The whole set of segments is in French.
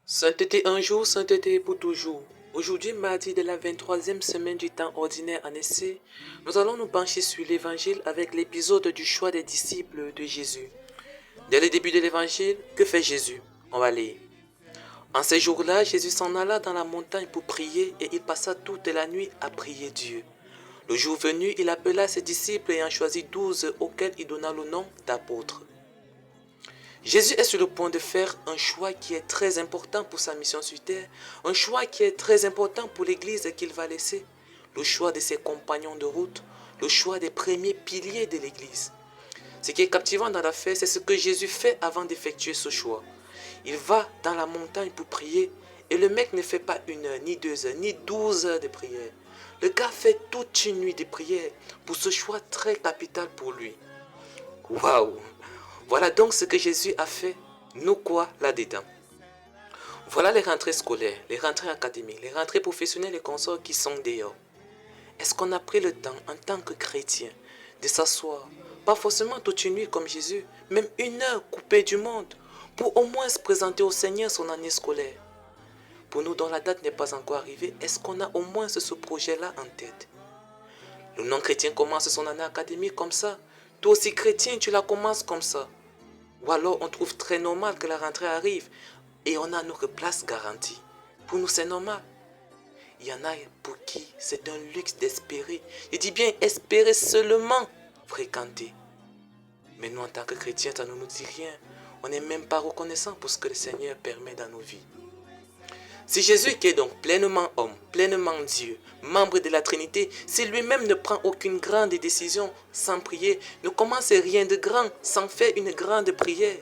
Sainteté un jour, sainteté pour toujours. Aujourd'hui, mardi de la 23e semaine du temps ordinaire en essai, nous allons nous pencher sur l'évangile avec l'épisode du choix des disciples de Jésus. Dès le début de l'évangile, que fait Jésus? On va lire. En ces jours-là, Jésus s'en alla dans la montagne pour prier et il passa toute la nuit à prier Dieu. Le jour venu, il appela ses disciples et en choisit 12 auxquels il donna le nom d'apôtres. Jésus est sur le point de faire un choix qui est très important pour sa mission sur terre, un choix qui est très important pour l'église qu'il va laisser, le choix de ses compagnons de route, le choix des premiers piliers de l'église. Ce qui est captivant dans l'affaire, c'est ce que Jésus fait avant d'effectuer ce choix. Il va dans la montagne pour prier et le mec ne fait pas 1 heure, ni 2 heures, ni 12 heures de prière. Le gars fait toute une nuit de prière pour ce choix très capital pour lui. Waouh! Voilà donc ce que Jésus a fait, nous quoi là-dedans. Voilà les rentrées scolaires, les rentrées académiques, les rentrées professionnelles et consorts qui sont dehors. Est-ce qu'on a pris le temps en tant que chrétien de s'asseoir, pas forcément toute une nuit comme Jésus, même 1 heure coupée du monde, pour au moins se présenter au Seigneur son année scolaire? Pour nous dont la date n'est pas encore arrivée, est-ce qu'on a au moins ce projet-là en tête? Le non-chrétien commence son année académique comme ça. Toi aussi chrétien, tu la commences comme ça. Ou alors on trouve très normal que la rentrée arrive et on a notre place garantie. Pour nous c'est normal. Il y en a pour qui c'est un luxe d'espérer. Je dis bien espérer seulement fréquenter. Mais nous en tant que chrétiens, ça ne nous dit rien. On n'est même pas reconnaissant pour ce que le Seigneur permet dans nos vies. Si Jésus qui est donc pleinement homme, pleinement Dieu, membre de la Trinité, si lui-même ne prend aucune grande décision sans prier, ne commence rien de grand sans faire une grande prière,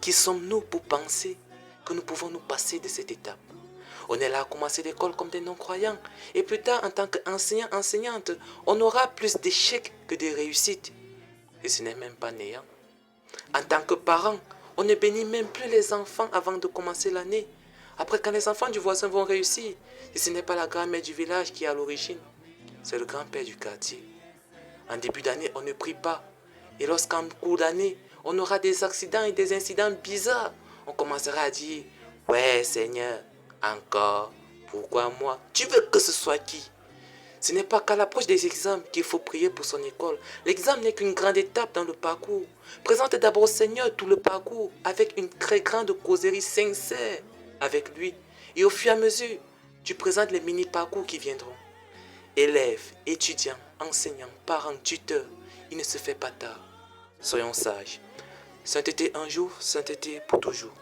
qui sommes-nous pour penser que nous pouvons nous passer de cette étape? On est là à commencer l'école comme des non-croyants et plus tard en tant qu'enseignant, enseignante, on aura plus d'échecs que de réussites. Et ce n'est même pas néant. En tant que parent, on ne bénit même plus les enfants avant de commencer l'année. Après, quand les enfants du voisin vont réussir, et ce n'est pas la grand-mère du village qui est à l'origine, c'est le grand-père du quartier. En début d'année, on ne prie pas. Et lorsqu'en cours d'année, on aura des accidents et des incidents bizarres, on commencera à dire, ouais Seigneur, encore, pourquoi moi? Tu veux que ce soit qui? Ce n'est pas qu'à l'approche des examens qu'il faut prier pour son école. L'examen n'est qu'une grande étape dans le parcours. Présente d'abord au Seigneur tout le parcours avec une très grande causerie sincère avec lui. Et au fur et à mesure, tu présentes les mini-parcours qui viendront. Élèves, étudiants, enseignants, parents, tuteurs, il ne se fait pas tard. Soyons sages. Sainteté un jour, sainteté pour toujours.